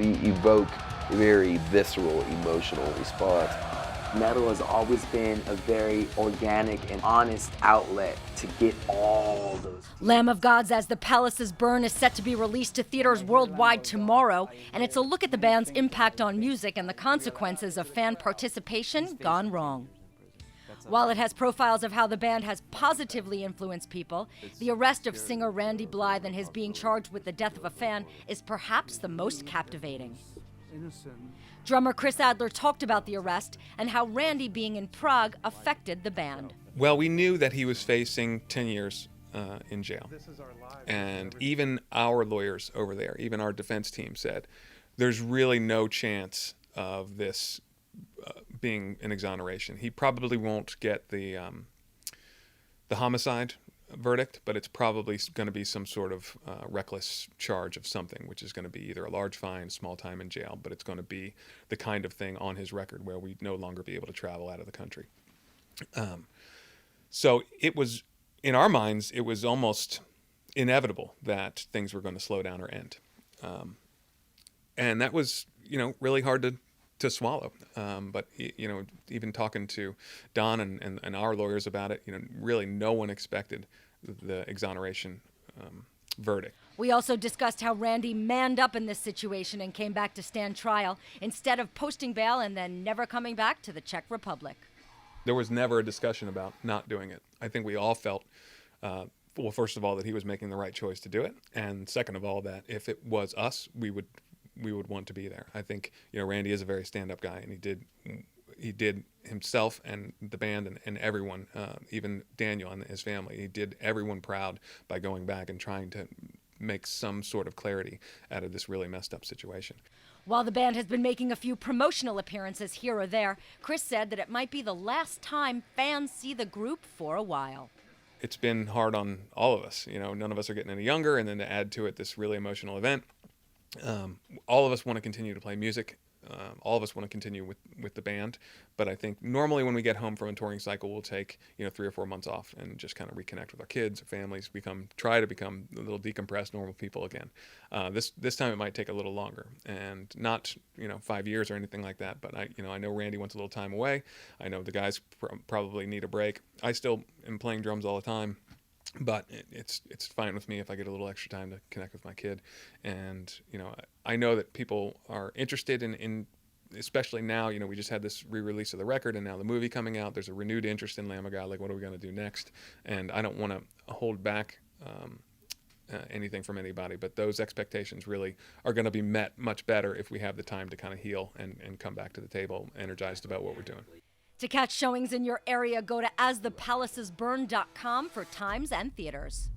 We evoke a very visceral, emotional response. Metal has always been a very organic and honest outlet to get all those. Lamb of God's As the Palaces Burn is set to be released to theaters worldwide tomorrow, and it's a look at the band's impact on music and the consequences of fan participation gone wrong. While it has profiles of how the band has positively influenced people, the arrest of singer Randy Blythe and his being charged with the death of a fan is perhaps the most captivating. Drummer Chris Adler talked about the arrest and how Randy being in Prague affected the band. Well, we knew that he was facing 10 years in jail. And even our lawyers over there, even our defense team said, there's really no chance of this being an exoneration. He probably won't get the homicide verdict, but it's probably going to be some sort of reckless charge of something, which is going to be either a large fine, small time in jail, but it's going to be the kind of thing on his record where we'd no longer be able to travel out of the country. So it was, in our minds, it was almost inevitable that things were going to slow down or end. And that was, really hard to swallow. But, even talking to Don and our lawyers about it, really no one expected the exoneration verdict. We also discussed how Randy manned up in this situation and came back to stand trial instead of posting bail and then never coming back to the Czech Republic. There was never a discussion about not doing it. I think we all felt, well, first of all, that he was making the right choice to do it. And second of all, that if it was us, we would want to be there. I think, Randy is a very stand-up guy, and he did himself and the band and everyone, even Daniel and his family, he did everyone proud by going back and trying to make some sort of clarity out of this really messed up situation. While the band has been making a few promotional appearances here or there, Chris said that it might be the last time fans see the group for a while. It's been hard on all of us. None of us are getting any younger, and then to add to it this really emotional event. All of us want to continue to play music. All of us want to continue with the band, but I think normally when we get home from a touring cycle, we'll take 3 or 4 months off and just kind of reconnect with our kids, our families, try to become a little decompressed, normal people again. This time it might take a little longer, and not 5 years or anything like that. But I know Randy wants a little time away. I know the guys probably need a break. I still am playing drums all the time. But it's fine with me if I get a little extra time to connect with my kid. And, I know that people are interested in especially now, we just had this re-release of the record and now the movie coming out. There's a renewed interest in Lamb of God, like what are we going to do next? And I don't want to hold back anything from anybody, but those expectations really are going to be met much better if we have the time to kind of heal and come back to the table energized about what we're doing. To catch showings in your area, go to asthepalacesburn.com for times and theaters.